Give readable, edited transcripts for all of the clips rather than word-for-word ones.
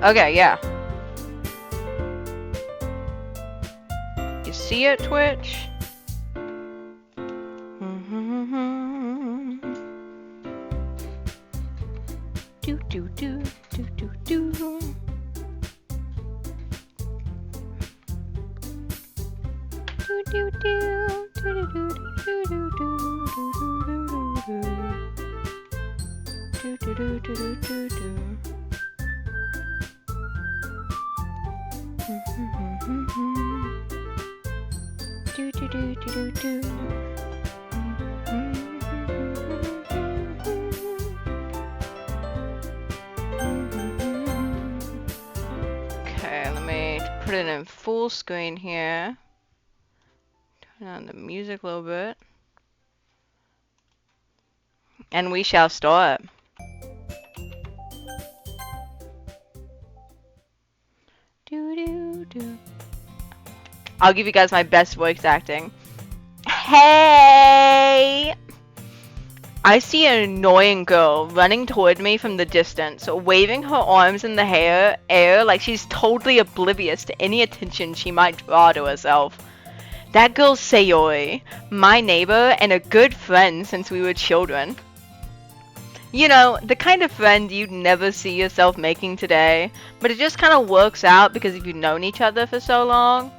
Okay, yeah. You see it, Twitch? Do do do do do do. Do do do do do do do do do do do do do. Do do do do do do. Okay, let me put it in full screen here. Turn on the music a little bit. And we shall start. Do do do. I'll give you guys my best voice acting. Hey! I see an annoying girl running toward me from the distance, waving her arms in the air like she's totally oblivious to any attention she might draw to herself. That girl's Sayori, my neighbor and a good friend since we were children. You know, the kind of friend you'd never see yourself making today, but it just kind of works out because you've known each other for so long.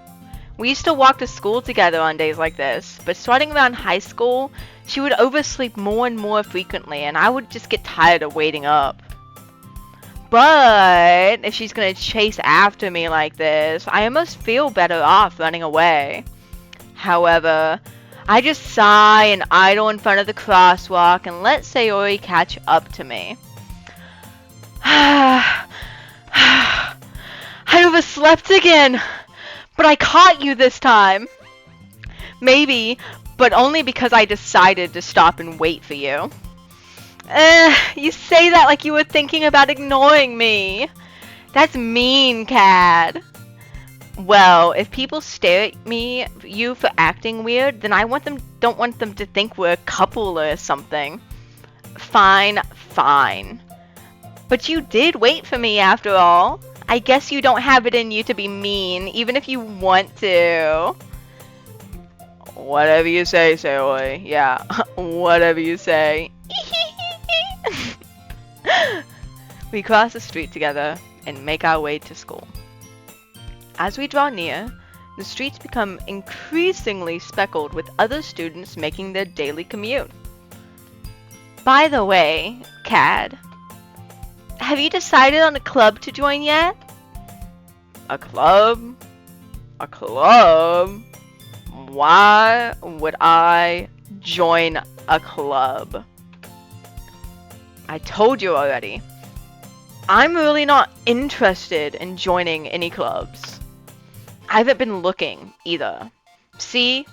We used to walk to school together on days like this, but starting around high school, she would oversleep more and more frequently, and I would just get tired of waiting up. But if she's gonna chase after me like this, I almost feel better off running away. However, I just sigh and idle in front of the crosswalk and let Sayori catch up to me. I overslept again! But I caught you this time! Maybe, but only because I decided to stop and wait for you. You say that like you were thinking about ignoring me. That's mean, Cad. Well, if people stare at you for acting weird, then I don't want them to think we're a couple or something. Fine, fine. But you did wait for me after all. I guess you don't have it in you to be mean, even if you want to. Whatever you say, Sayori. Yeah, whatever you say. We cross the street together and make our way to school. As we draw near, the streets become increasingly speckled with other students making their daily commute. By the way, Cad, have you decided on a club to join yet? A club? A club? Why would I join a club? I told you already. I'm really not interested in joining any clubs. I haven't been looking either. See?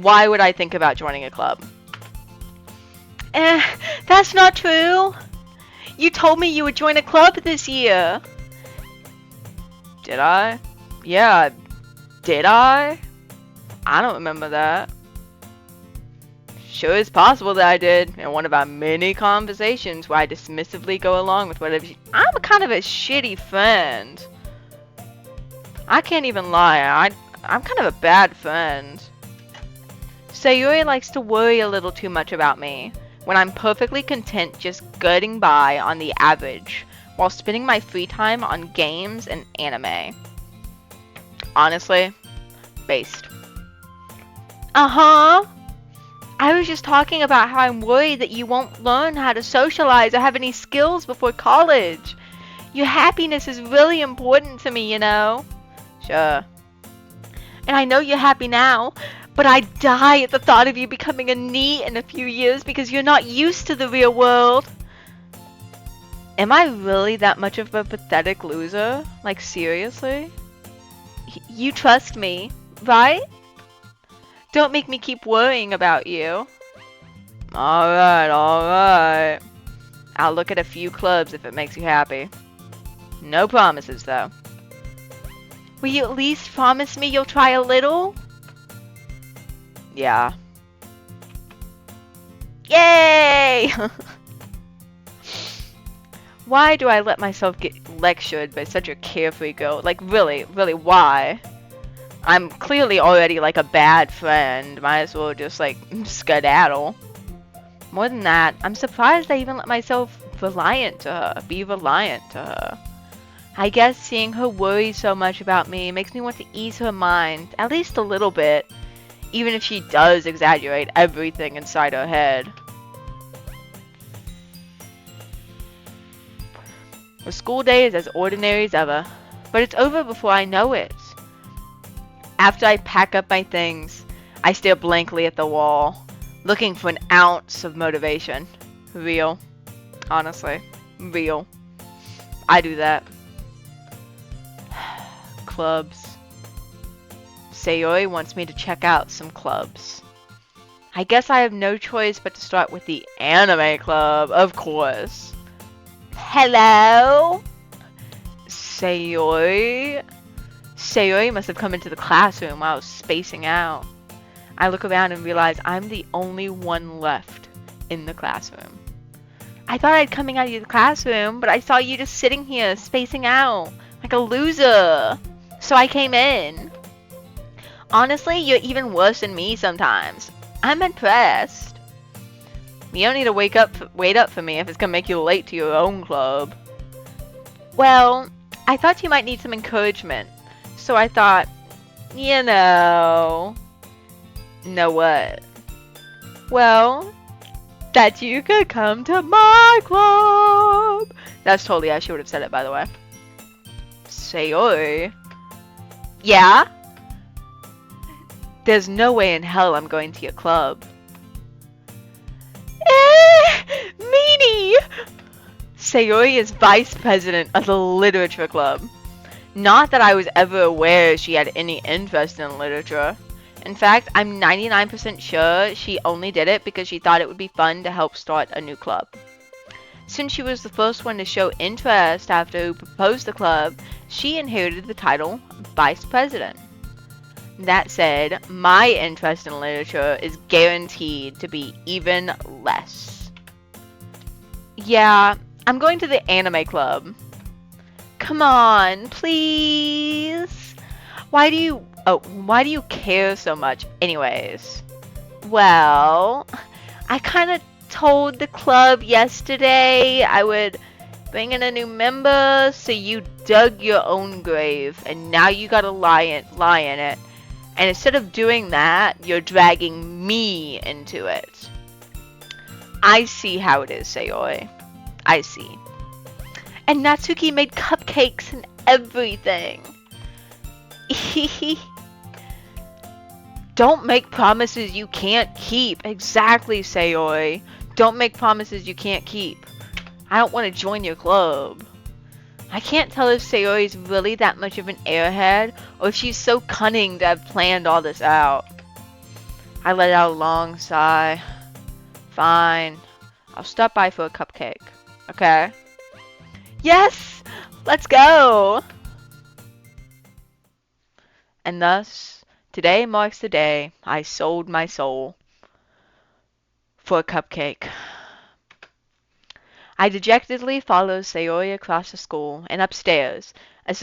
Why would I think about joining a club? That's not true. You told me you would join a club this year. Did I? Yeah, did I? I don't remember that. Sure, it's possible that I did in one of our many conversations where I dismissively go along with whatever I'm kind of a shitty friend. I can't even lie, I'm kind of a bad friend. Sayuri likes to worry a little too much about me, when I'm perfectly content just getting by on the average, while spending my free time on games and anime. Honestly, based. Uh-huh. I was just talking about how I'm worried that you won't learn how to socialize or have any skills before college. Your happiness is really important to me, you know. Sure. And I know you're happy now, but I die at the thought of you becoming a NEET in a few years because you're not used to the real world. Am I really that much of a pathetic loser? Like, seriously? You trust me, right? Don't make me keep worrying about you. Alright, alright. I'll look at a few clubs if it makes you happy. No promises, though. Will you at least promise me you'll try a little? Yeah. Yay! Why do I let myself get lectured by such a carefree girl? Like, really, really, why? I'm clearly already, like, a bad friend. Might as well just, like, skedaddle. More than that, I'm surprised I even let myself be reliant to her. I guess seeing her worry so much about me makes me want to ease her mind, at least a little bit, even if she does exaggerate everything inside her head. The school day is as ordinary as ever, but it's over before I know it. After I pack up my things, I stare blankly at the wall, looking for an ounce of motivation. Real. Honestly. Real. I do that. Clubs. Sayori wants me to check out some clubs. I guess I have no choice but to start with the anime club, of course. Hello? Sayori? Sayori must have come into the classroom while I was spacing out. I look around and realize I'm the only one left in the classroom. I thought I'd coming out of the classroom, but I saw you just sitting here spacing out like a loser. So I came in. Honestly, you're even worse than me sometimes. I'm impressed. You don't need to wait up for me if it's gonna make you late to your own club. Well, I thought you might need some encouragement. So I thought, you know what? Well, that you could come to my club. That's totally how she would have said it, by the way. Sayori. Yeah? There's no way in hell I'm going to your club. Meanie! Sayori is vice president of the literature club. Not that I was ever aware she had any interest in literature. In fact, I'm 99% sure she only did it because she thought it would be fun to help start a new club. Since she was the first one to show interest after who proposed the club, she inherited the title Vice President. That said, my interest in literature is guaranteed to be even less. Yeah, I'm going to the anime club. Come on, please. Why do you care so much anyways? Well, I kind of told the club yesterday I would bring in a new member, so you dug your own grave, and now you gotta lie in it. And instead of doing that, you're dragging me into it. I see how it is, Sayori. I see. And Natsuki made cupcakes and everything. Don't make promises you can't keep. Exactly, Sayori. Don't make promises you can't keep. I don't want to join your club. I can't tell if Sayori's really that much of an airhead, or if she's so cunning to have planned all this out. I let out a long sigh. Fine. I'll stop by for a cupcake. Okay? Yes! Let's go! And thus, today marks the day I sold my soul for a cupcake. I dejectedly follow Sayori across the school and upstairs, a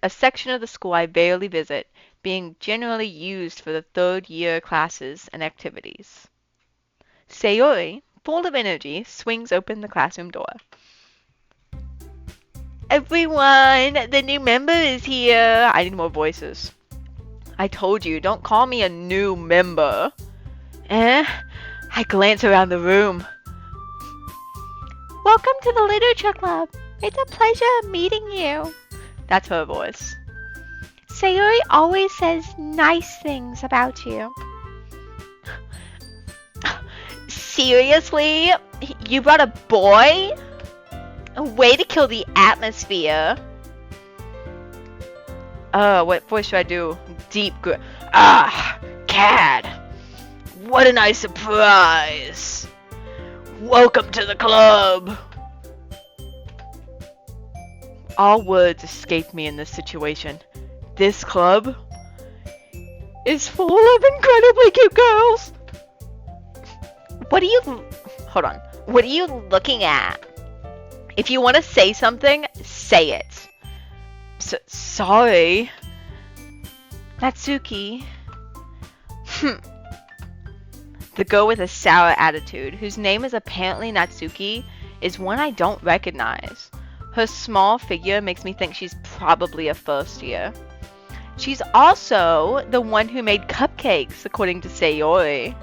section of the school I barely visit, being generally used for the third-year classes and activities. Sayori, full of energy, swings open the classroom door. Everyone, the new member is here. I need more voices. I told you, don't call me a new member. I glance around the room. Welcome to the Literature Club. It's a pleasure meeting you. That's her voice. Sayori always says nice things about you. Seriously? You brought a boy? A way to kill the atmosphere. What voice should I do? Deep Cad. What a nice surprise. Welcome to the club. All words escape me in this situation. This club is full of incredibly cute girls. What are you looking at? If you want to say something, say it. Sorry. Natsuki. The girl with a sour attitude, whose name is apparently Natsuki, is one I don't recognize. Her small figure makes me think she's probably a first year. She's also the one who made cupcakes, according to Sayori.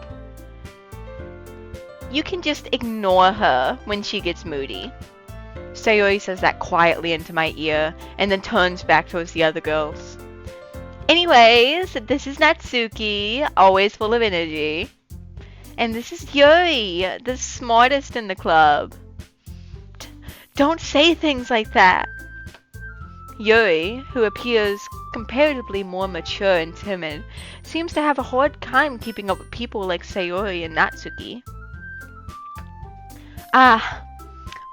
You can just ignore her when she gets moody. Sayori says that quietly into my ear, and then turns back towards the other girls. Anyways, this is Natsuki, always full of energy. And this is Yuri, the smartest in the club. Don't say things like that. Yuri, who appears comparatively more mature and timid, seems to have a hard time keeping up with people like Sayori and Natsuki.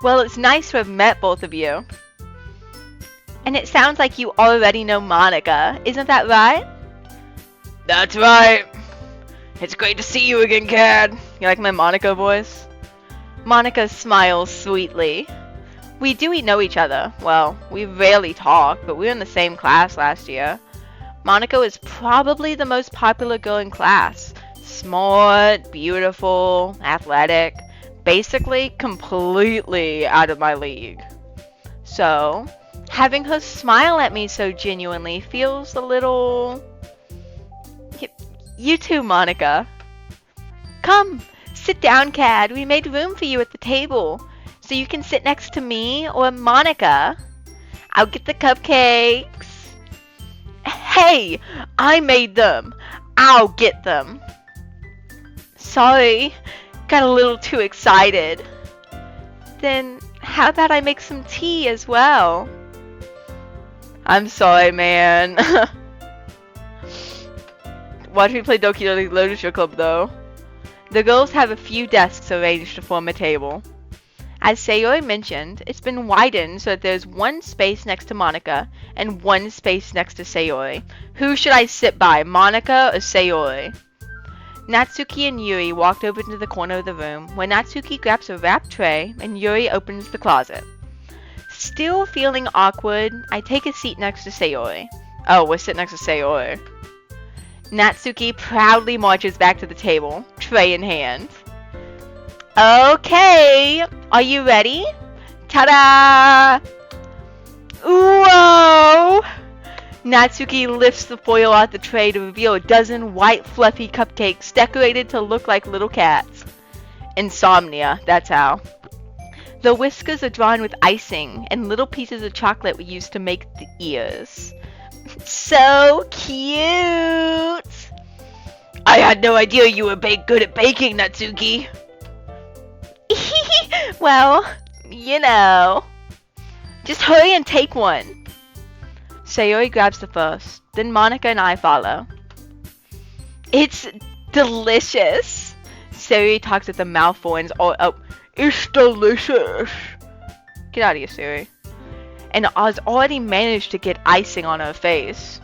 Well, it's nice to have met both of you. And it sounds like you already know Monika, isn't that right? That's right. It's great to see you again, Cad. You like my Monika voice? Monika smiles sweetly. We do know each other. Well, we rarely talk, but we were in the same class last year. Monika is probably the most popular girl in class. Smart, beautiful, athletic. Basically, completely out of my league. So, having her smile at me so genuinely feels a little... You too, Monika. Come, sit down, Cad. We made room for you at the table. So you can sit next to me or Monika. I'll get the cupcakes. Hey, I made them. I'll get them. Sorry, got a little too excited. Then how about I make some tea as well? I'm sorry, man. Watch me play Doki Doki Literature Club, though. The girls have a few desks arranged to form a table. As Sayori mentioned, it's been widened so that there's one space next to Monika and one space next to Sayori. Who should I sit by, Monika or Sayori? Natsuki and Yuri walked over to the corner of the room, where Natsuki grabs a wrapped tray and Yuri opens the closet. Still feeling awkward, I take a seat next to Sayori. Oh, we're sitting next to Sayori. Natsuki proudly marches back to the table, tray in hand. Okay, are you ready? Ta-da! Whoa! Natsuki lifts the foil off the tray to reveal a dozen white fluffy cupcakes decorated to look like little cats. Insomnia, that's how. The whiskers are drawn with icing, and little pieces of chocolate were used to make the ears. So cute! I had no idea you were good at baking, Natsuki. Well, you know. Just hurry and take one. Sayori grabs the first, then Monika and I follow. It's delicious. Sayori talks with a mouthful and is all up. It's delicious. Get out of here, Sayori. And Oz already managed to get icing on her face.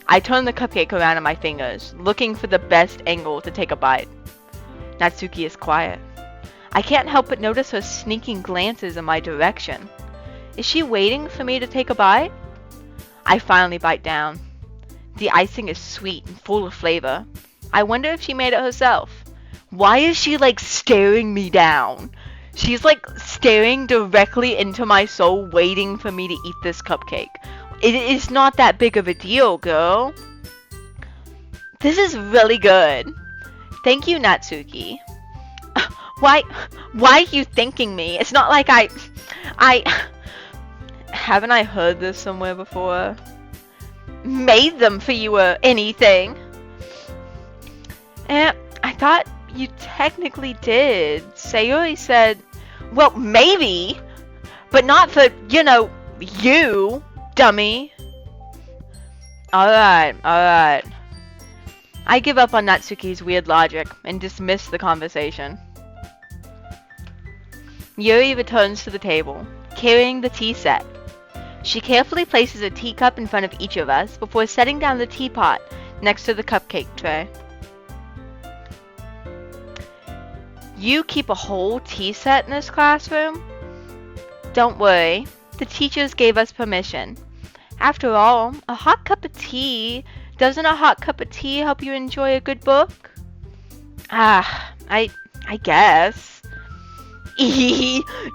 I turn the cupcake around in my fingers, looking for the best angle to take a bite. Natsuki is quiet. I can't help but notice her sneaking glances in my direction. Is she waiting for me to take a bite? I finally bite down. The icing is sweet and full of flavor. I wonder if she made it herself. Why is she like staring me down? She's like staring directly into my soul, waiting for me to eat this cupcake. It is not that big of a deal, girl. This is really good. Thank you, Natsuki. Why are you thanking me? It's not like I haven't I heard this somewhere before? Made them for you or anything. I thought you technically did. Sayori said, well, maybe, but not for, you, dummy. Alright. I give up on Natsuki's weird logic and dismiss the conversation. Yuri returns to the table, carrying the tea set. She carefully places a teacup in front of each of us before setting down the teapot next to the cupcake tray. You keep a whole tea set in this classroom? Don't worry. The teachers gave us permission. After all, a hot cup of tea. Doesn't a hot cup of tea help you enjoy a good book? I guess.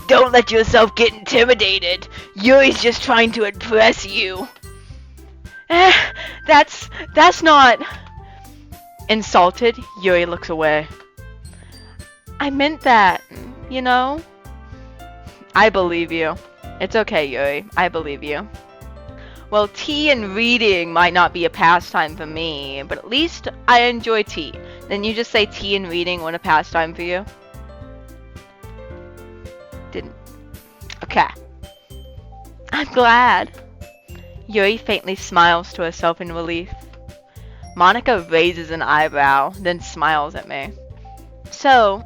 Don't let yourself get intimidated. Yuri's just trying to impress you. That's not... Insulted, Yuri looks away. I meant that, you know? I believe you. It's okay, Yuri. I believe you. Well, tea and reading might not be a pastime for me, but at least I enjoy tea. Then you just say tea and reading weren't a pastime for you? Didn't. Okay. I'm glad. Yuri faintly smiles to herself in relief. Monica raises an eyebrow, then smiles at me. So,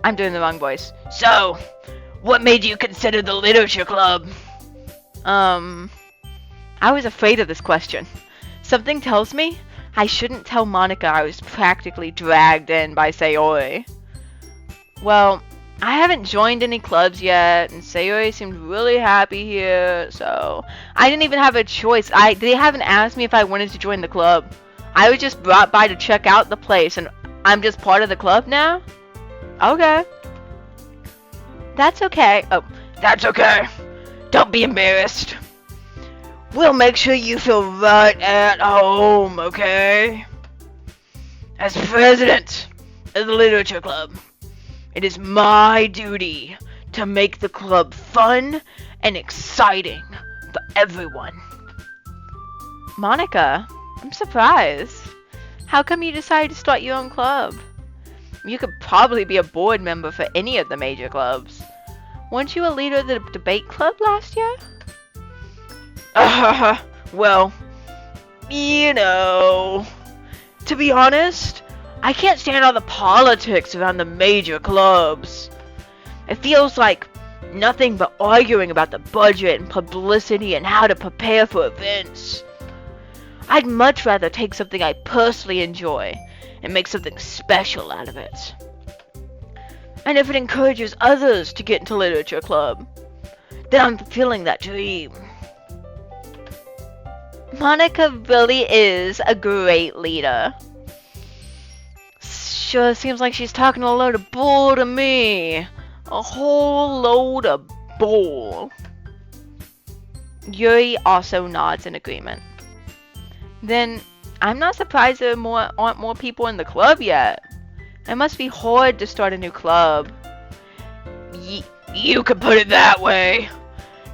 I'm doing the wrong voice. So, what made you consider the literature club? I was afraid of this question. Something tells me I shouldn't tell Monica I was practically dragged in by Sayori. Well, I haven't joined any clubs yet, and Sayori seemed really happy here, so I didn't even have a choice. They haven't asked me if I wanted to join the club. I was just brought by to check out the place, and I'm just part of the club now? Okay. That's okay. Oh, that's okay. Don't be embarrassed. We'll make sure you feel right at home, okay? As president of the literature club, it is my duty to make the club fun and exciting for everyone. Monica, I'm surprised. How come you decided to start your own club? You could probably be a board member for any of the major clubs. Weren't you a leader of the debate club last year? Well, you know, to be honest, I can't stand all the politics around the major clubs. It feels like nothing but arguing about the budget and publicity and how to prepare for events. I'd much rather take something I personally enjoy and make something special out of it. And if it encourages others to get into literature club, then I'm fulfilling that dream. Monica really is a great leader. Sure seems like she's talking a load of bull to me. A whole load of bull. Yuri also nods in agreement. Then, I'm not surprised there aren't more people in the club yet. It must be hard to start a new club. You could put it that way.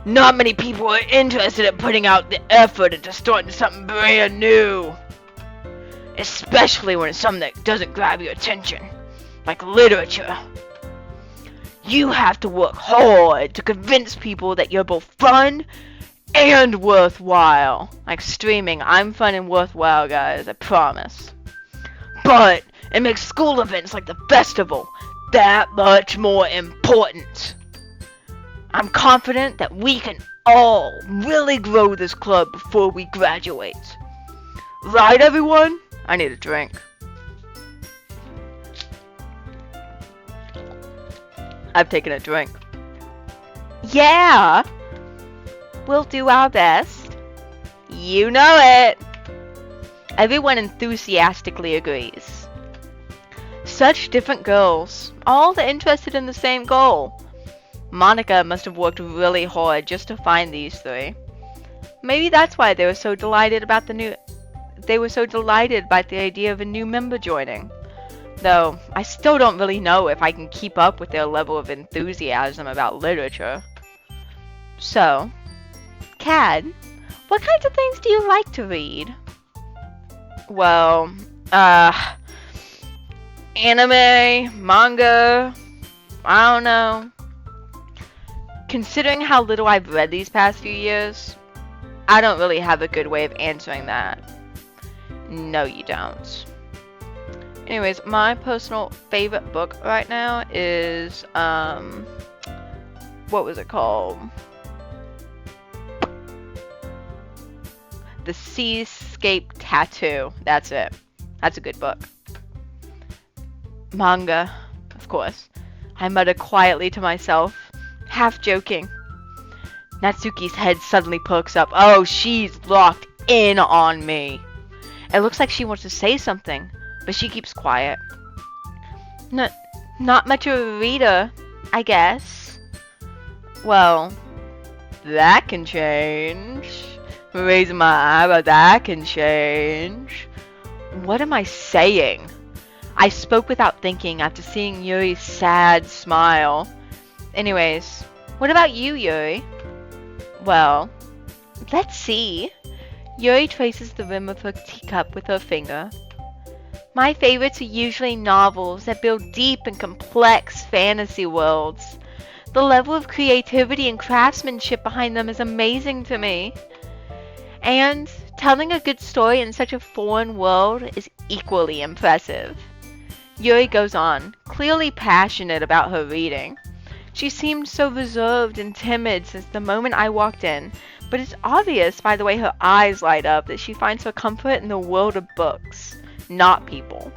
Not many people are interested in putting out the effort into starting something brand new. Especially when it's something that doesn't grab your attention, like literature. You have to work hard to convince people that you're both fun and worthwhile. Like streaming, I'm fun and worthwhile, guys, I promise. But it makes school events like the festival that much more important. I'm confident that we can all really grow this club before we graduate. Right, everyone? I need a drink. I've taken a drink. Yeah! We'll do our best. You know it! Everyone enthusiastically agrees. Such different girls, all interested in the same goal. Monica must have worked really hard just to find these three. Maybe that's why they were so delighted by the idea of a new member joining. Though, I still don't really know if I can keep up with their level of enthusiasm about literature. So, Cad, what kinds of things do you like to read? Well, anime, manga, I don't know. Considering how little I've read these past few years, I don't really have a good way of answering that. No, you don't. Anyways, my personal favorite book right now is, what was it called? The Seascape Tattoo. That's it. That's a good book. Manga, of course. I mutter quietly to myself, half joking. Natsuki's head suddenly perks up. Oh, she's locked in on me. It looks like she wants to say something, but she keeps quiet. Not much of a reader, I guess. Well, that can change. Raising my eyebrow, that can change. What am I saying? I spoke without thinking after seeing Yuri's sad smile. Anyways, what about you, Yuri? Well, let's see. Yuri traces the rim of her teacup with her finger. My favorites are usually novels that build deep and complex fantasy worlds. The level of creativity and craftsmanship behind them is amazing to me. And telling a good story in such a foreign world is equally impressive. Yuri goes on, clearly passionate about her reading. She seemed so reserved and timid since the moment I walked in, but it's obvious by the way her eyes light up that she finds her comfort in the world of books, not people.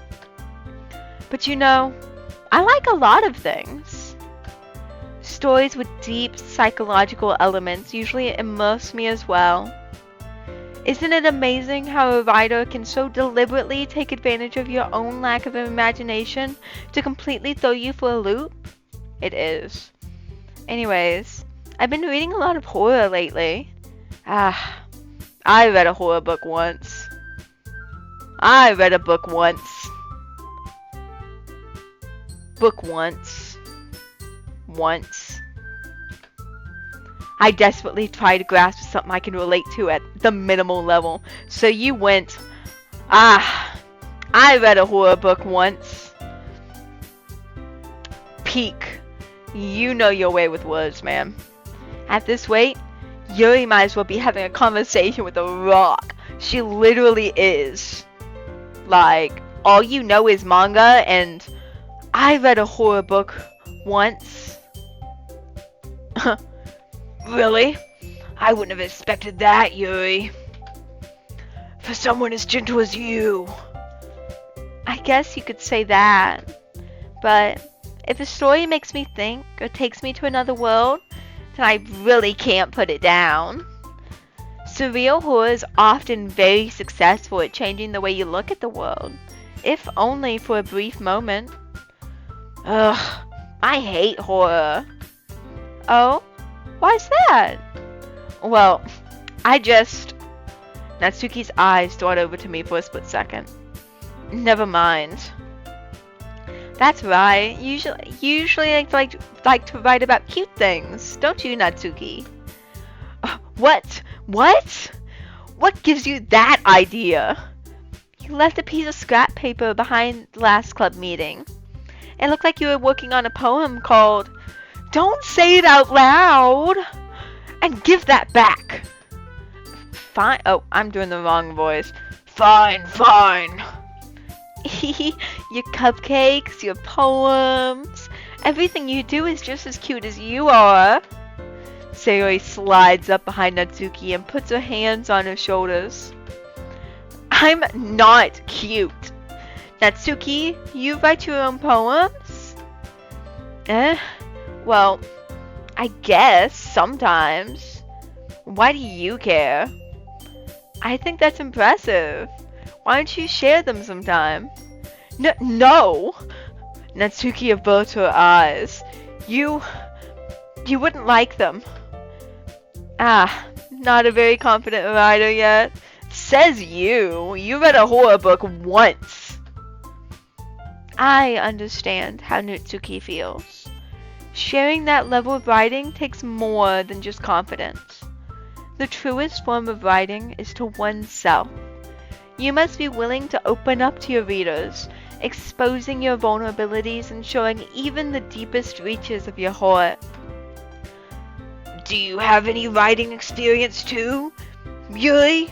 But you know, I like a lot of things. Stories with deep psychological elements usually immerse me as well. Isn't it amazing how a writer can so deliberately take advantage of your own lack of imagination to completely throw you for a loop? It is. Anyways, I've been reading a lot of horror lately. I read a horror book once. I read a book once. Book once. Once. I desperately try to grasp something I can relate to at the minimal level. So you went, I read a horror book once. Peak. You know your way with words, man. At this rate, Yuri might as well be having a conversation with a rock. She literally is. Like, all you know is manga, and I read a horror book once. Really? I wouldn't have expected that, Yuri. For someone as gentle as you. I guess you could say that. But if a story makes me think or takes me to another world, then I really can't put it down. Surreal horror is often very successful at changing the way you look at the world, if only for a brief moment. Ugh, I hate horror. Oh? Why's that? Well, Natsuki's eyes dart over to me for a split second. Never mind. That's right. Usually I like to write about cute things, don't you, Natsuki? What? What? What gives you that idea? You left a piece of scrap paper behind the last club meeting. It looked like you were working on a poem called "Don't Say It Out Loud!" And give that back. Fine. Oh, I'm doing the wrong voice. Fine, fine. Your cupcakes, your poems, everything you do is just as cute as you are. Sayori slides up behind Natsuki and puts her hands on her shoulders. I'm not cute. Natsuki, you write your own poems? Well, I guess sometimes. Why do you care? I think that's impressive. Why don't you share them sometime? No! Natsuki averts her eyes. You wouldn't like them. Not a very confident writer yet. Says you. You read a horror book once. I understand how Natsuki feels. Sharing that level of writing takes more than just confidence. The truest form of writing is to oneself. You must be willing to open up to your readers, exposing your vulnerabilities and showing even the deepest reaches of your heart. Do you have any writing experience too, Yuri?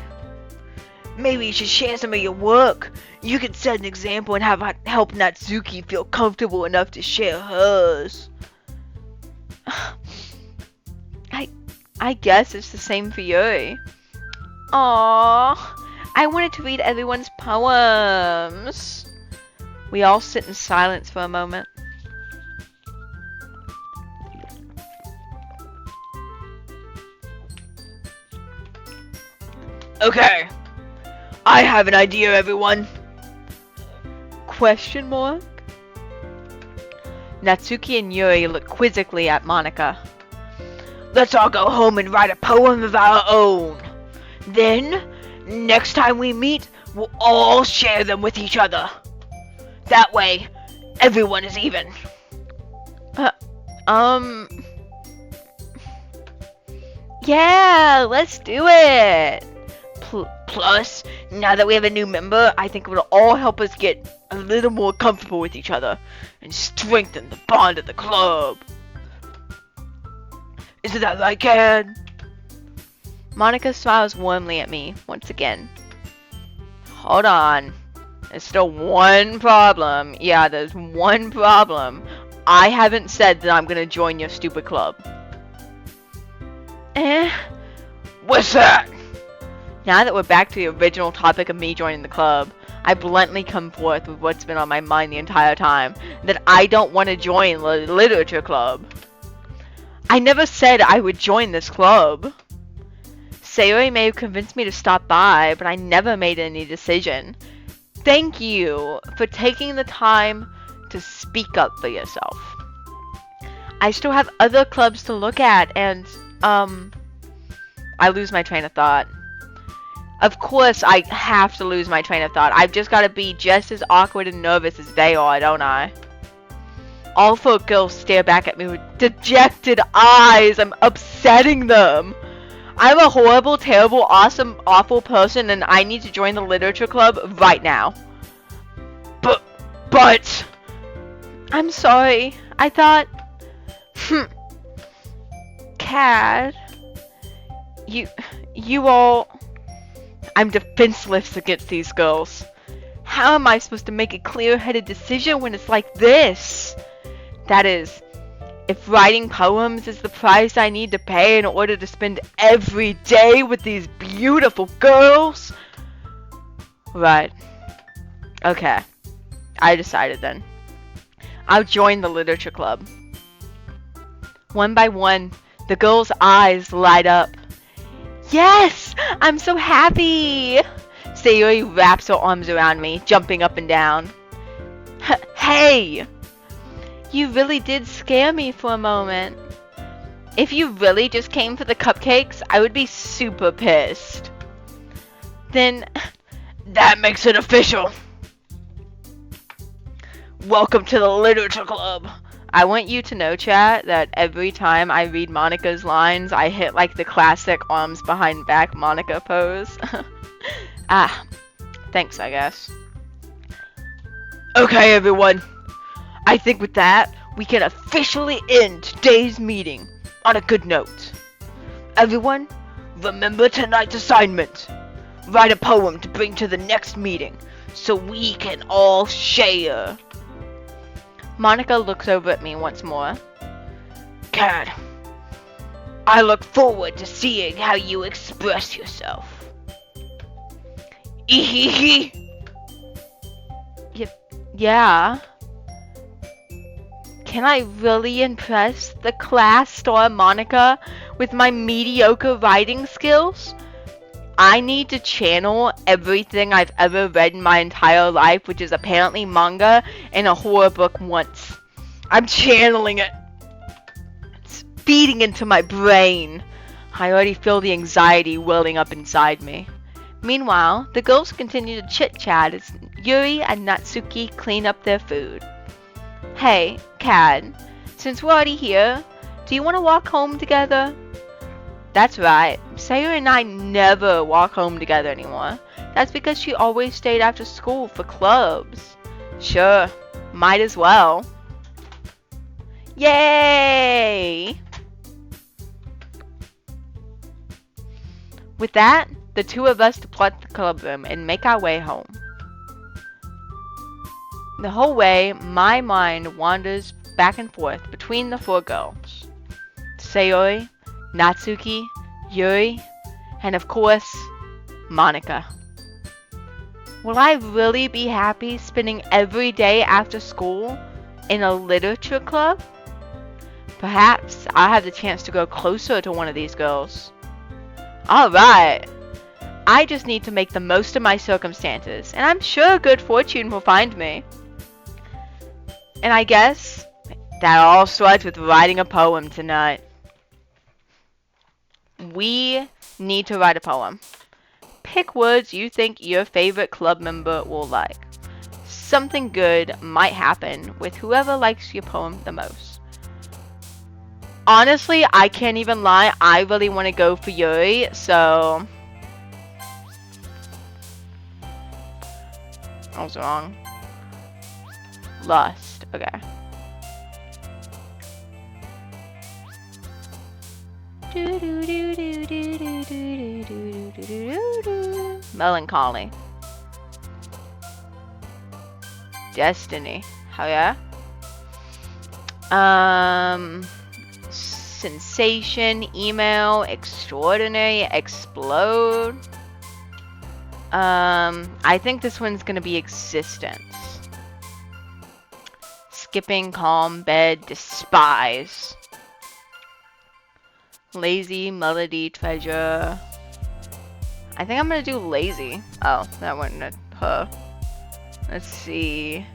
Maybe you should share some of your work. You could set an example and help Natsuki feel comfortable enough to share hers. I guess it's the same for Yuri. Aww, I wanted to read everyone's poems. We all sit in silence for a moment. Okay, I have an idea, everyone. Question mark? Natsuki and Yuri look quizzically at Monica. Let's all go home and write a poem of our own. Then, next time we meet, we'll all share them with each other. That way, everyone is even. Yeah, let's do it. Plus, now that we have a new member, I think it will all help us get a little more comfortable with each other and strengthen the bond of the club. Isn't that right, Ken? Monica smiles warmly at me once again. Hold on. There's still one problem. Yeah, there's one problem. I haven't said that I'm gonna join your stupid club. What's that? Now that we're back to the original topic of me joining the club, I bluntly come forth with what's been on my mind the entire time, that I don't want to join the literature club. I never said I would join this club. Sayori may have convinced me to stop by, but I never made any decision. Thank you for taking the time to speak up for yourself. I still have other clubs to look at, and, I lose my train of thought. Of course I have to lose my train of thought. I've just got to be just as awkward and nervous as they are, don't I? All four girls stare back at me with dejected eyes. I'm upsetting them. I'm a horrible, terrible, awesome, awful person, and I need to join the literature club right now. But... I'm sorry. I thought... Cad... You all... I'm defenseless against these girls. How am I supposed to make a clear-headed decision when it's like this? That is, if writing poems is the price I need to pay in order to spend every day with these beautiful girls. Right. Okay. I decided then. I'll join the literature club. One by one, the girls' eyes light up. Yes! I'm so happy! Sayori wraps her arms around me, jumping up and down. Hey! You really did scare me for a moment. If you really just came for the cupcakes, I would be super pissed. Then, that makes it official. Welcome to the literature club. I want you to know, chat, that every time I read Monica's lines, I hit like the classic arms behind back Monica pose. Thanks, I guess. Okay, everyone. I think with that, we can officially end today's meeting on a good note. Everyone, remember tonight's assignment. Write a poem to bring to the next meeting, so we can all share. Monica looks over at me once more. Cad, I look forward to seeing how you express yourself. Ehehe. Yeah. Can I really impress the class star Monica with my mediocre writing skills? I need to channel everything I've ever read in my entire life, which is apparently manga and a horror book once. I'm channeling it. It's feeding into my brain. I already feel the anxiety welling up inside me. Meanwhile, the girls continue to chit-chat as Yuri and Natsuki clean up their food. Hey, Cad, since we're already here, do you want to walk home together? That's right. Sayori and I never walk home together anymore. That's because she always stayed after school for clubs. Sure, might as well. Yay! With that, the two of us depart the club room and make our way home. The whole way, my mind wanders back and forth between the four girls. Sayori, Natsuki, Yuri, and of course, Monica. Will I really be happy spending every day after school in a literature club? Perhaps I'll have the chance to grow closer to one of these girls. Alright, I just need to make the most of my circumstances, and I'm sure good fortune will find me. And I guess that all starts with writing a poem tonight. We need to write a poem. Pick words you think your favorite club member will like. Something good might happen with whoever likes your poem the most. Honestly, I can't even lie. I really want to go for Yuri, so... I was wrong. Lust. Okay. Melancholy. Destiny. Hell yeah. Sensation, email, extraordinary, explode. I think this one's gonna be existence. Skipping, calm, bed, despise. Lazy, melody, treasure. I think I'm gonna do lazy. Oh, that wasn't a her. Let's see.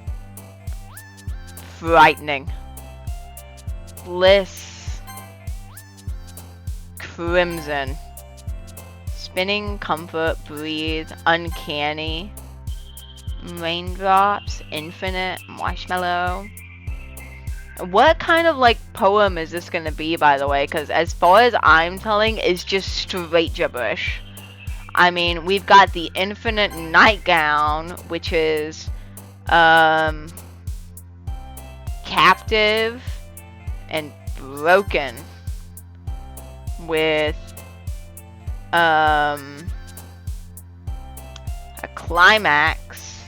Frightening. Bliss. Crimson. Spinning, comfort, breathe, uncanny. Raindrops, infinite, marshmallow. What kind of like poem is this gonna be, by the way? Because as far as I'm telling, it's just straight gibberish. I mean, we've got the infinite nightgown, which is captive and broken, with a climax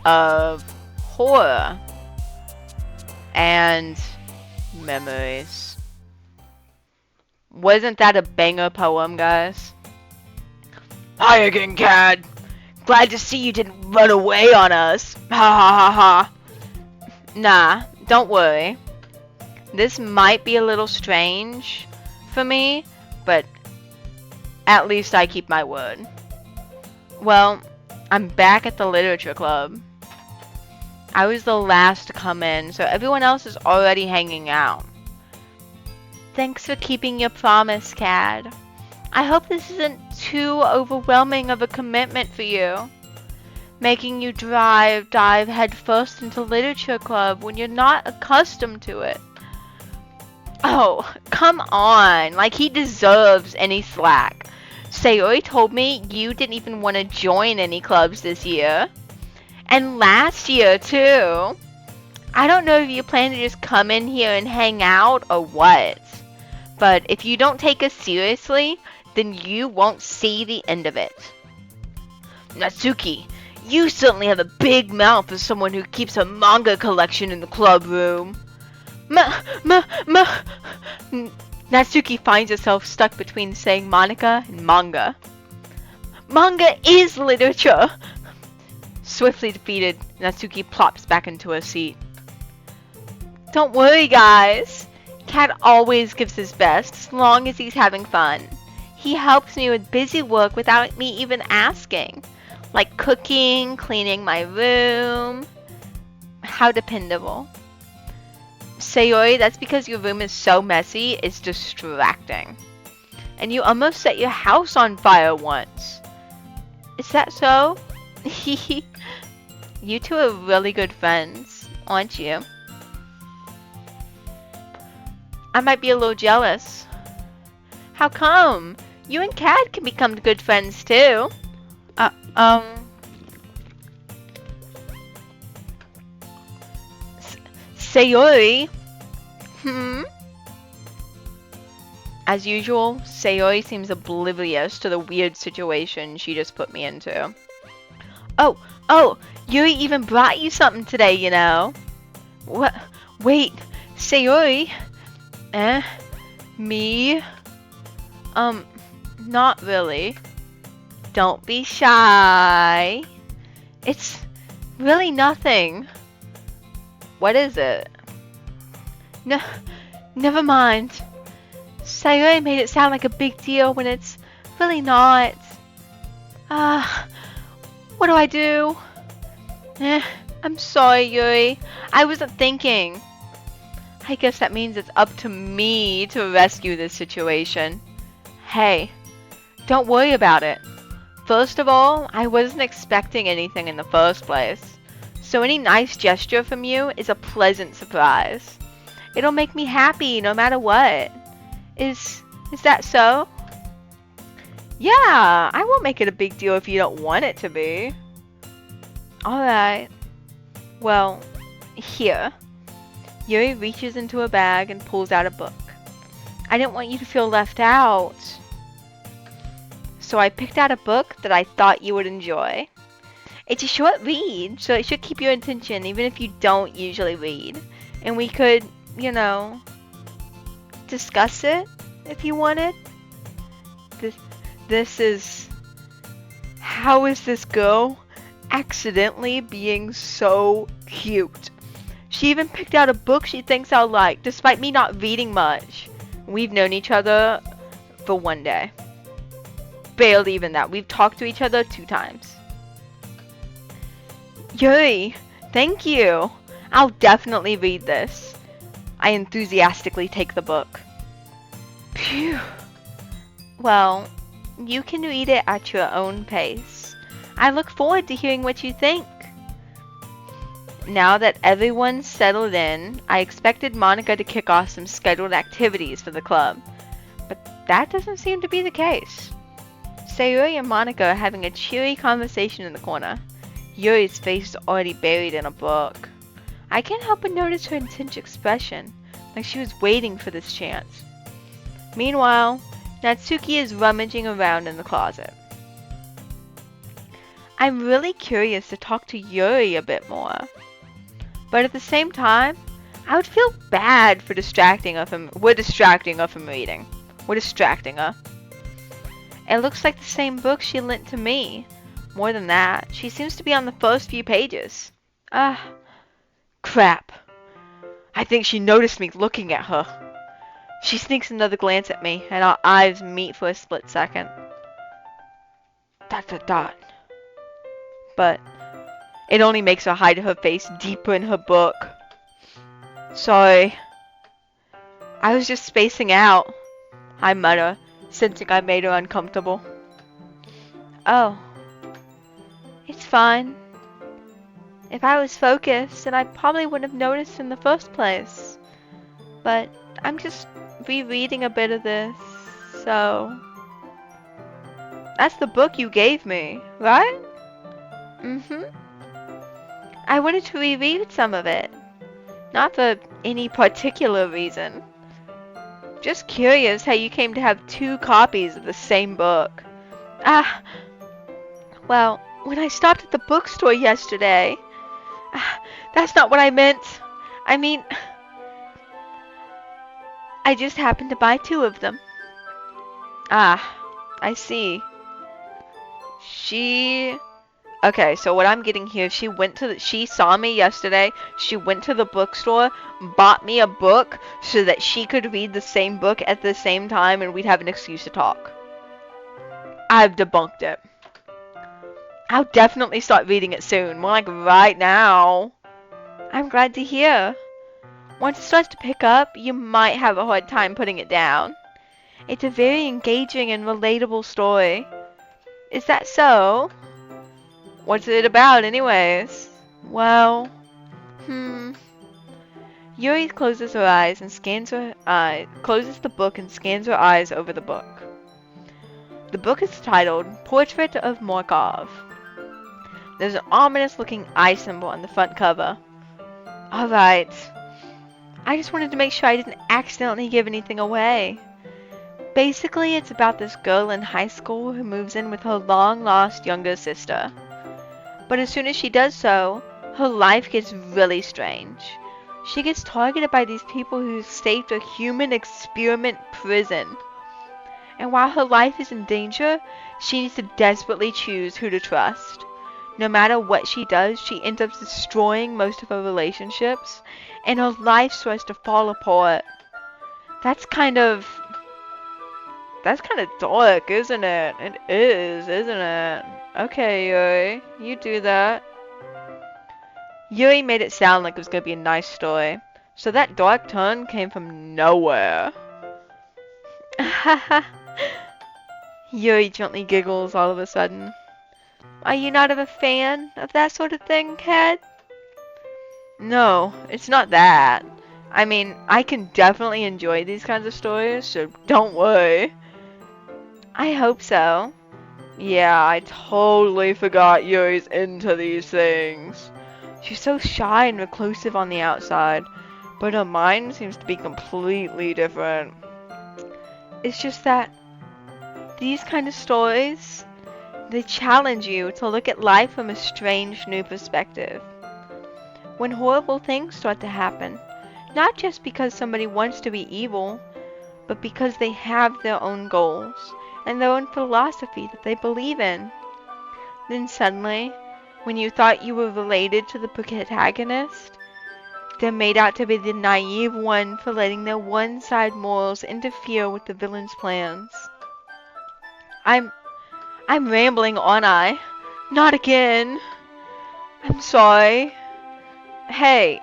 of horror and memories. Wasn't that a banger poem, guys? Hi again, Cad. Glad to see you didn't run away on us. Ha ha ha ha. Nah, don't worry. This might be a little strange for me, but at least I keep my word. Well, I'm back at the literature club. I was the last to come in, so everyone else is already hanging out. Thanks for keeping your promise, Cad. I hope this isn't too overwhelming of a commitment for you. Making you dive headfirst into literature club when you're not accustomed to it. Oh, come on. Like, he deserves any slack. Sayori told me you didn't even want to join any clubs this year. And last year, too. I don't know if you plan to just come in here and hang out or what. But if you don't take us seriously, then you won't see the end of it. Natsuki, you certainly have a big mouth for someone who keeps a manga collection in the club room. Natsuki finds herself stuck between saying Monica and manga. Manga is literature! Swiftly defeated, Natsuki plops back into her seat. Don't worry, guys. Cat always gives his best, as long as he's having fun. He helps me with busy work without me even asking. Like cooking, cleaning my room. How dependable. Sayori, that's because your room is so messy, it's distracting. And you almost set your house on fire once. Is that so? You two are really good friends, aren't you? I might be a little jealous. How come? You and Kat can become good friends too. Sayori? As usual, Sayori seems oblivious to the weird situation she just put me into. Oh, Yuri even brought you something today, you know. What? Wait, Sayori? Me? Not really. Don't be shy. It's really nothing. What is it? No, never mind. Sayori made it sound like a big deal when it's really not. Uh, what do I do? I'm sorry, Yuri. I wasn't thinking. I guess that means it's up to me to rescue this situation. Hey, don't worry about it. First of all, I wasn't expecting anything in the first place. So any nice gesture from you is a pleasant surprise. It'll make me happy no matter what. Is that so? Yeah, I won't make it a big deal if you don't want it to be. Alright. Well, here. Yuri reaches into a bag and pulls out a book. I didn't want you to feel left out. So I picked out a book that I thought you would enjoy. It's a short read, so it should keep your attention even if you don't usually read. And we could, discuss it if you wanted. This is... How is this girl accidentally being so cute? She even picked out a book she thinks I'll like, despite me not reading much. We've known each other for 1 day. Barely even that. We've talked to each other 2 times. Yuri, thank you. I'll definitely read this. I enthusiastically take the book. Phew. Well, you can read it at your own pace. I look forward to hearing what you think. Now that everyone's settled in, I expected Monica to kick off some scheduled activities for the club. But that doesn't seem to be the case. Sayuri and Monica are having a cheery conversation in the corner. Yuri's face is already buried in a book. I can't help but notice her intense expression, like she was waiting for this chance. Meanwhile, Natsuki is rummaging around in the closet. I'm really curious to talk to Yuri a bit more. But at the same time, I would feel bad for distracting her from... We're distracting her from reading. We're distracting her. It looks like the same book she lent to me. More than that, she seems to be on the first few pages. Crap. I think she noticed me looking at her. She sneaks another glance at me, and our eyes meet for a split second. ... But it only makes her hide her face deeper in her book. Sorry. I was just spacing out, I mutter, sensing I made her uncomfortable. Oh. It's fine. If I was focused, then I probably wouldn't have noticed in the first place. But I'm just rereading a bit of this, so... That's the book you gave me, right? Mm-hmm. I wanted to reread some of it. Not for any particular reason. Just curious how you came to have 2 copies of the same book. Well, when I stopped at the bookstore yesterday... That's not what I meant. I mean... I just happened to buy 2 of them. I see. Okay, so what I'm getting here, she saw me yesterday, she went to the bookstore, bought me a book so that she could read the same book at the same time and we'd have an excuse to talk. I've debunked it. I'll definitely start reading it soon, more like right now. I'm glad to hear. Once it starts to pick up, you might have a hard time putting it down. It's a very engaging and relatable story. Is that so? What's it about anyways? Well, Yuri closes her eyes and closes the book and scans her eyes over the book. The book is titled Portrait of Morkov. There's an ominous looking eye symbol on the front cover. Alright. I just wanted to make sure I didn't accidentally give anything away. Basically, it's about this girl in high school who moves in with her long-lost younger sister. But as soon as she does so, her life gets really strange. She gets targeted by these people who staged a human experiment prison. And while her life is in danger, she needs to desperately choose who to trust. No matter what she does, she ends up destroying most of her relationships, and her life starts to fall apart. That's kind of dark, isn't it? It is, isn't it? Okay, Yuri, you do that. Yuri made it sound like it was gonna be a nice story, so that dark turn came from nowhere. Yuri gently giggles all of a sudden. Are you not a fan of that sort of thing, Cat? No, it's not that. I mean, I can definitely enjoy these kinds of stories, so don't worry. I hope so. Yeah, I totally forgot Yuri's into these things. She's so shy and reclusive on the outside, but her mind seems to be completely different. It's just that these kind of stories, they challenge you to look at life from a strange new perspective. When horrible things start to happen, not just because somebody wants to be evil, but because they have their own goals and their own philosophy that they believe in. Then suddenly, when you thought you were related to the protagonist, they're made out to be the naive one for letting their one-side morals interfere with the villain's plans. I'm rambling, aren't I? Not again. I'm sorry. Hey,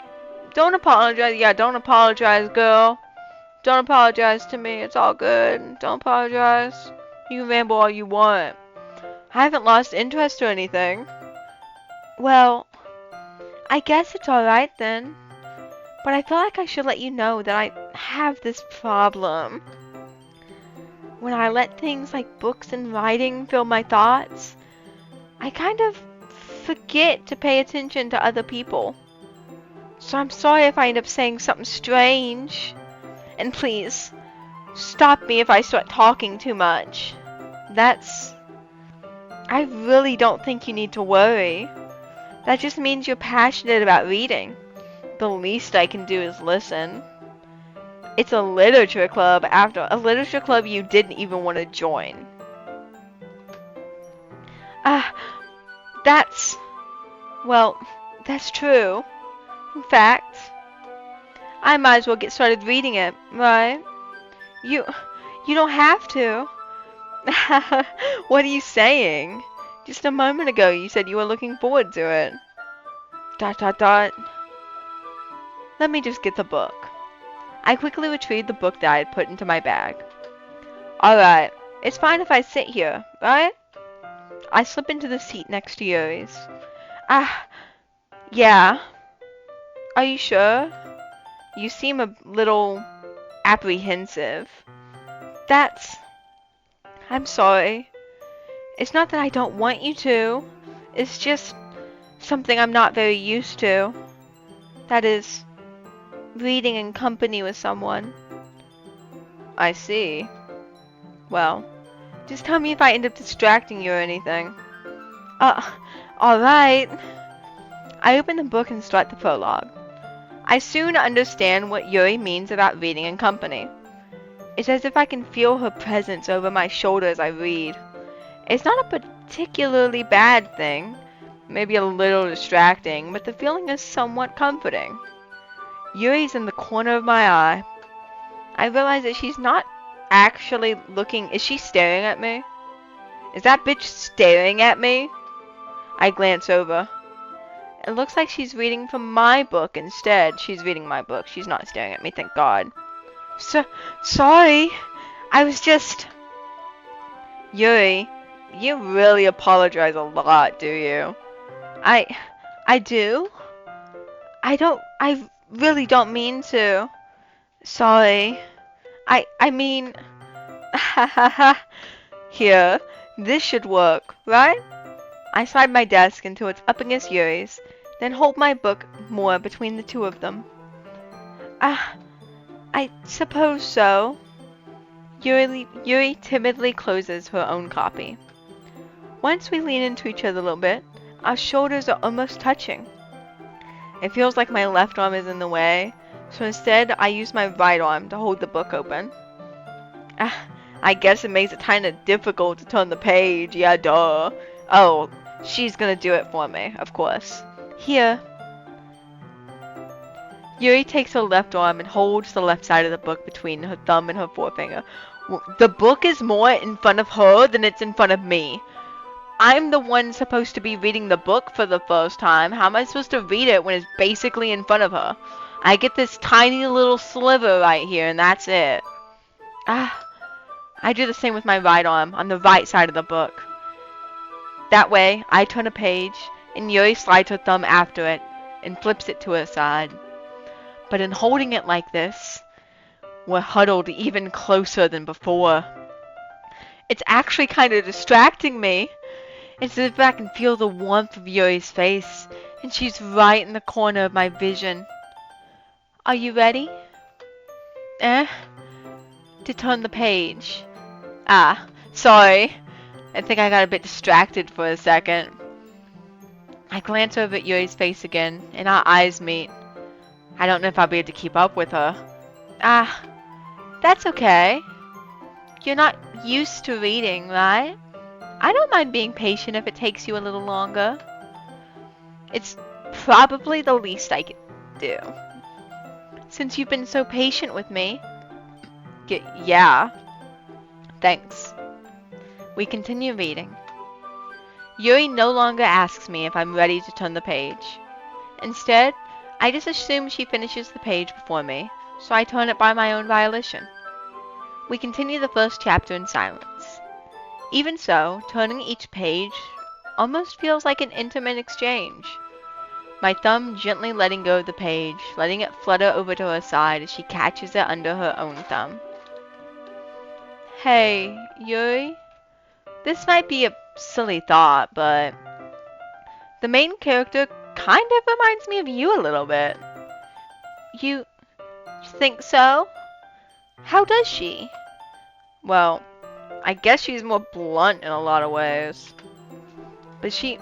don't apologize. Yeah, don't apologize, girl. Don't apologize to me. It's all good. Don't apologize. You can ramble all you want. I haven't lost interest or anything. Well, I guess it's alright then. But I feel like I should let you know that I have this problem. When I let things like books and writing fill my thoughts, I kind of forget to pay attention to other people. So I'm sorry if I end up saying something strange. And please, stop me if I start talking too much. I really don't think you need to worry. That just means you're passionate about reading. The least I can do is listen. It's a literature club after a literature club you didn't even want to join. Ah, that's... Well, that's true. In fact, I might as well get started reading it, right? You don't have to. What are you saying? Just a moment ago you said you were looking forward to it. ... Let me just get the book. I quickly retrieved the book that I had put into my bag. Alright, it's fine if I sit here, right? I slip into the seat next to Yuri's. Yeah. Are you sure? You seem a little apprehensive. I'm sorry. It's not that I don't want you to. It's just something I'm not very used to. That is, reading in company with someone. I see. Well, just tell me if I end up distracting you or anything. Alright. I open the book and start the prologue. I soon understand what Yuri means about reading in company. It's as if I can feel her presence over my shoulder as I read. It's not a particularly bad thing, maybe a little distracting, but the feeling is somewhat comforting. Yuri's in the corner of my eye. I realize that she's not actually looking. Is she staring at me? Is that bitch staring at me? I glance over. It looks like she's reading from my book instead. She's reading my book. She's not staring at me, thank God. Sorry. I was just... Yuri, you really apologize a lot, do you? I do? I really don't mean to. Sorry. I mean... Here, this should work, right? I slide my desk until it's up against Yuri's, then hold my book more between the two of them. I suppose so. Yuri timidly closes her own copy. Once we lean into each other a little bit, our shoulders are almost touching. It feels like my left arm is in the way, so instead I use my right arm to hold the book open. I guess it makes it kinda difficult to turn the page, yeah duh. Oh, she's gonna do it for me, of course. Here. Yuri takes her left arm and holds the left side of the book between her thumb and her forefinger. The book is more in front of her than it's in front of me. I'm the one supposed to be reading the book for the first time. How am I supposed to read it when it's basically in front of her? I get this tiny little sliver right here, and that's it. Ah, I do the same with my right arm, on the right side of the book. That way, I turn a page, and Yuri slides her thumb after it, and flips it to her side. But in holding it like this, we're huddled even closer than before. It's actually kind of distracting me. It's as if I can feel the warmth of Yuri's face, and she's right in the corner of my vision. Are you ready? To turn the page. Ah, sorry. I think I got a bit distracted for a second. I glance over at Yuri's face again, and our eyes meet. I don't know if I'll be able to keep up with her. Ah, that's okay. You're not used to reading, right? I don't mind being patient if it takes you a little longer. It's probably the least I can do. Since you've been so patient with me. Yeah. Thanks. We continue reading. Yuri no longer asks me if I'm ready to turn the page. Instead, I just assume she finishes the page before me, so I turn it by my own volition. We continue the first chapter in silence. Even so, turning each page almost feels like an intimate exchange. My thumb gently letting go of the page, letting it flutter over to her side as she catches it under her own thumb. Hey, Yuri? This might be a silly thought, but the main character kind of reminds me of you a little bit. You think so? How does she? Well, I guess she's more blunt in a lot of ways. But she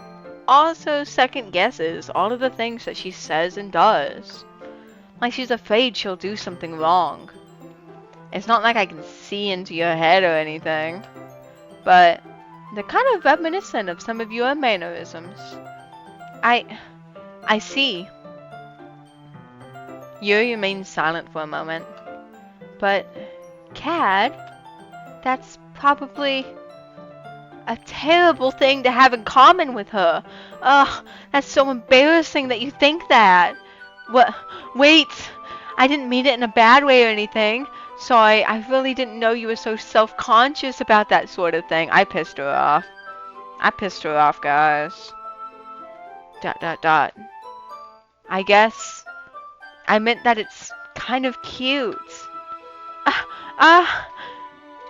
also second guesses all of the things that she says and does. Like she's afraid she'll do something wrong. It's not like I can see into your head or anything, but they're kind of reminiscent of some of your mannerisms. I see. Yuri remains silent for a moment. But, Cad, that's probably a terrible thing to have in common with her. Ugh, that's so embarrassing that you think that. What? Wait, I didn't mean it in a bad way or anything. Sorry, I really didn't know you were so self-conscious about that sort of thing. I pissed her off. Guys. ... I guess I meant that it's kind of cute.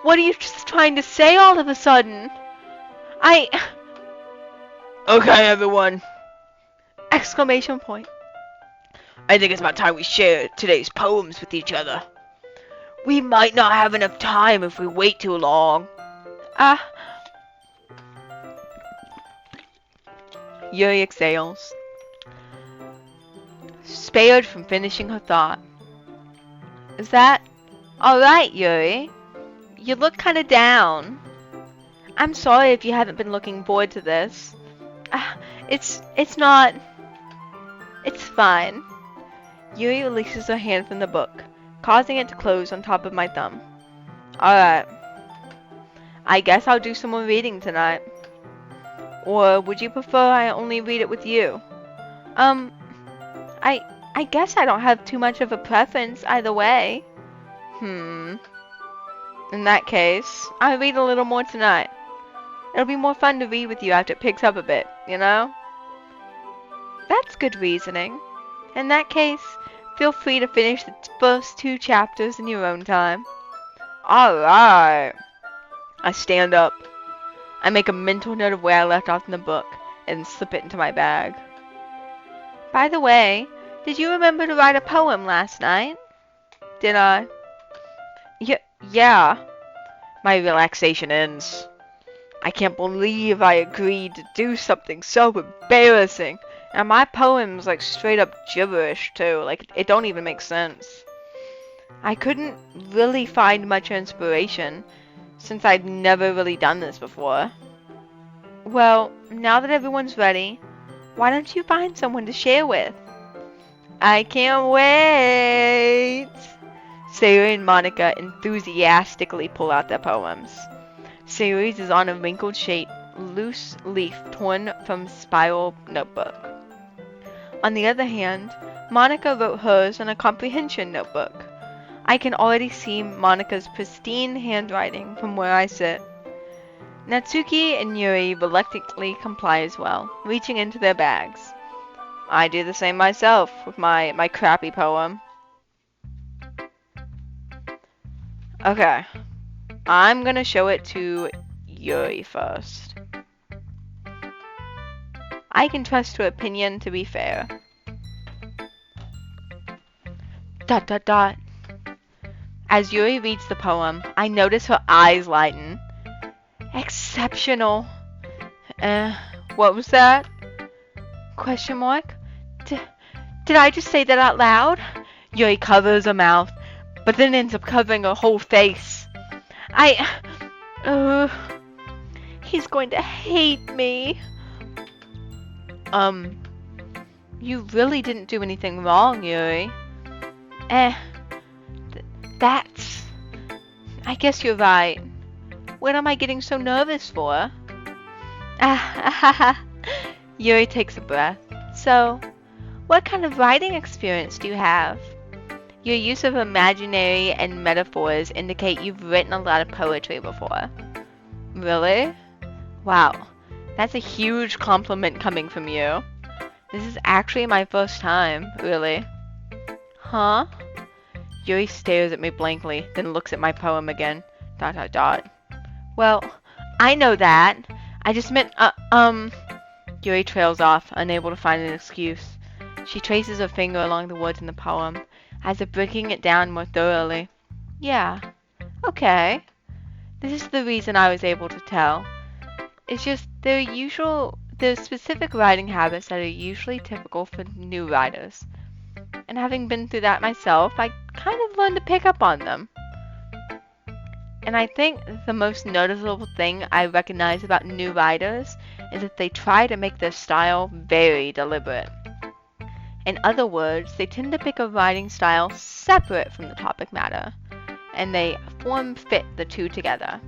What are you just trying to say all of a sudden? Okay, everyone! Exclamation point. I think it's about time we share today's poems with each other. We might not have enough time if we wait too long. Yuri exhales, spared from finishing her thought. Is that alright, Yuri? You look kinda down. I'm sorry if you haven't been looking forward to this. It's not... It's fine. Yuri releases her hand from the book, causing it to close on top of my thumb. Alright. I guess I'll do some more reading tonight. Or would you prefer I only read it with you? I guess I don't have too much of a preference either way. In that case, I'll read a little more tonight. It'll be more fun to read with you after it picks up a bit, you know? That's good reasoning. In that case, feel free to finish the first 2 chapters in your own time. Alright. I stand up. I make a mental note of where I left off in the book and slip it into my bag. By the way, did you remember to write a poem last night? Did I? Yeah. My relaxation ends. I can't believe I agreed to do something so embarrassing. And my poem's like straight up gibberish too. Like it don't even make sense. I couldn't really find much inspiration since I'd never really done this before. Well, now that everyone's ready, why don't you find someone to share with? I can't wait! Sayuri and Monica enthusiastically pull out their poems. Sayuri's is on a wrinkled loose leaf torn from spiral notebook. On the other hand, Monica wrote hers on a comprehension notebook. I can already see Monica's pristine handwriting from where I sit. Natsuki and Yuri reluctantly comply as well, reaching into their bags. I do the same myself with my crappy poem. Okay, I'm gonna show it to Yuri first. I can trust her opinion to be fair. ... As Yuri reads the poem, I notice her eyes lighten. Exceptional. What was that? Question mark? Did I just say that out loud? Yuri covers her mouth, but then ends up covering her whole face. He's going to hate me. You really didn't do anything wrong, Yuri. That's... I guess you're right. What am I getting so nervous for? Yuri takes a breath. So, what kind of writing experience do you have? Your use of imaginary and metaphors indicate you've written a lot of poetry before. Really? Wow, that's a huge compliment coming from you. This is actually my first time, really. Huh? Yuri stares at me blankly, then looks at my poem again. ... Well, I know that. I just meant, Yuri trails off, unable to find an excuse. She traces her finger along the words in the poem, as if breaking it down more thoroughly. Yeah, okay. This is the reason I was able to tell. It's just there are specific writing habits that are usually typical for new writers. And having been through that myself, I kind of learned to pick up on them. And I think the most noticeable thing I recognize about new writers is that they try to make their style very deliberate. In other words, they tend to pick a writing style separate from the topic matter, and they form-fit the two together.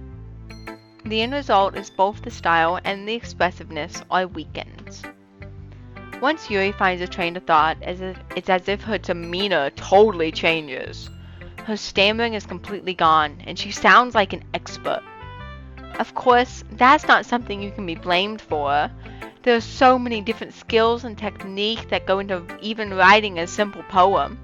The end result is both the style and the expressiveness are weakened. Once Yuri finds a train of thought, it's as if her demeanor totally changes. Her stammering is completely gone, and she sounds like an expert. Of course, that's not something you can be blamed for. There are so many different skills and technique that go into even writing a simple poem.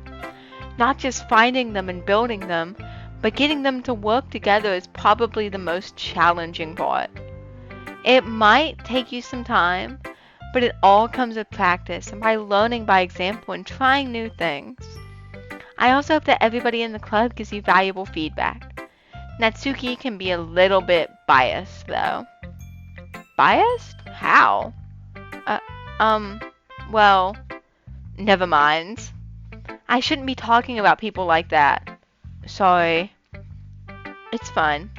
Not just finding them and building them, but getting them to work together is probably the most challenging part. It might take you some time, but it all comes with practice and by learning by example and trying new things. I also hope that everybody in the club gives you valuable feedback. Natsuki can be a little bit biased, though. Biased? How? Well, never mind. I shouldn't be talking about people like that. Sorry. It's fine.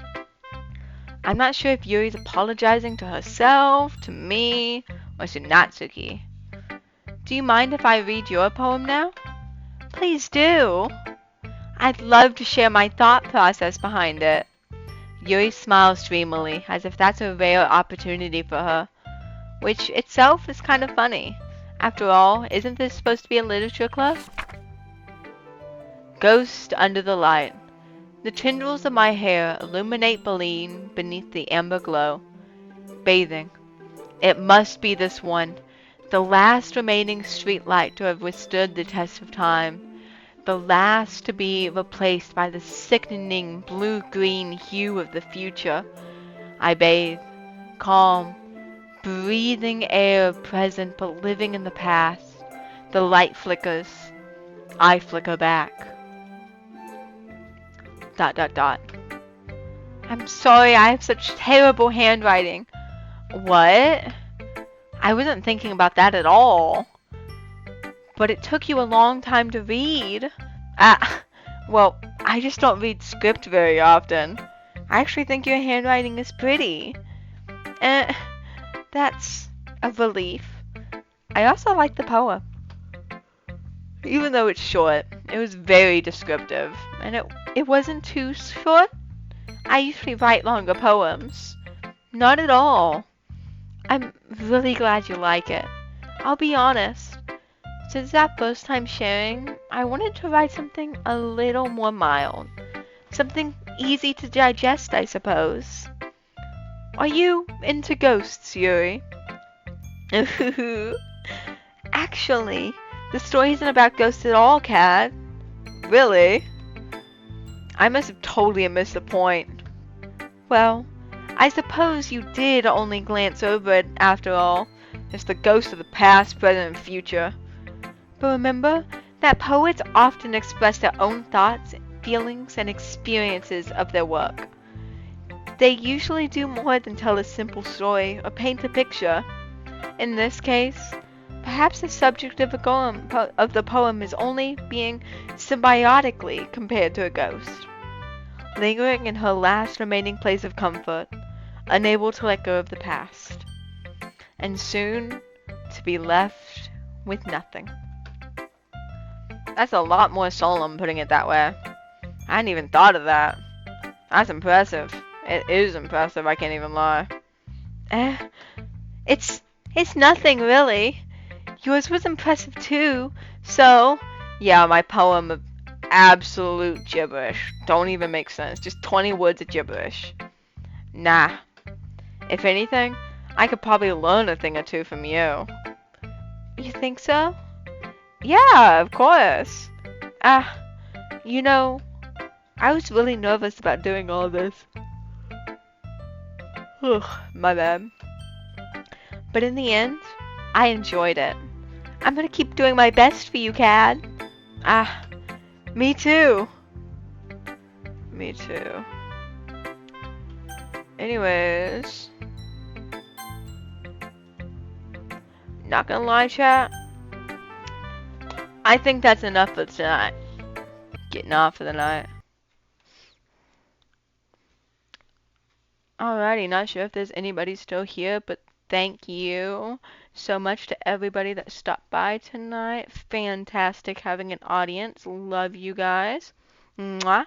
I'm not sure if Yuri's apologizing to herself, to me, or to Natsuki. Do you mind if I read your poem now? Please do. I'd love to share my thought process behind it. Yuri smiles dreamily, as if that's a rare opportunity for her, which itself is kind of funny. After all, isn't this supposed to be a literature club? Ghost under the light. The tendrils of my hair illuminate Baleen beneath the amber glow. Bathing. It must be this one, the last remaining streetlight to have withstood the test of time. The last to be replaced by the sickening blue-green hue of the future. I bathe, calm, breathing air present but living in the past. The light flickers. I flicker back. ... I'm sorry I have such terrible handwriting. What? I wasn't thinking about that at all. But it took you a long time to read. Well, I just don't read script very often. I actually think your handwriting is pretty. That's a relief. I also like the poem. Even though it's short, it was very descriptive, and it wasn't too short. I usually write longer poems. Not at all. I'm really glad you like it. I'll be honest. Since that first time sharing, I wanted to write something a little more mild. Something easy to digest, I suppose. Are you into ghosts, Yuri? Actually, the story isn't about ghosts at all, Cat. Really? I must have totally missed the point. Well, I suppose you did only glance over it after all. It's the ghost of the past, present, and future. But remember that poets often express their own thoughts, feelings, and experiences of their work. They usually do more than tell a simple story or paint a picture. In this case, perhaps the subject of the poem is only being symbiotically compared to a ghost, lingering in her last remaining place of comfort, unable to let go of the past, and soon to be left with nothing. That's a lot more solemn putting it that way. I hadn't even thought of that. That's impressive. It is impressive, I can't even lie. Eh, it's nothing really. Yours was impressive too. So, yeah, my poem of absolute gibberish. Don't even make sense. Just 20 words of gibberish. Nah. If anything, I could probably learn a thing or two from you. You think so? Yeah, of course. Ah, you know, I was really nervous about doing all this. Ugh, my bad. But in the end, I enjoyed it. I'm gonna keep doing my best for you, Cad. Ah, me too. Me too. Anyways, not gonna lie, chat. I think that's enough for tonight. Getting off for the night. Alrighty, not sure if there's anybody still here, but thank you so much to everybody that stopped by tonight. Fantastic having an audience. Love you guys. Mwah.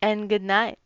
And good night.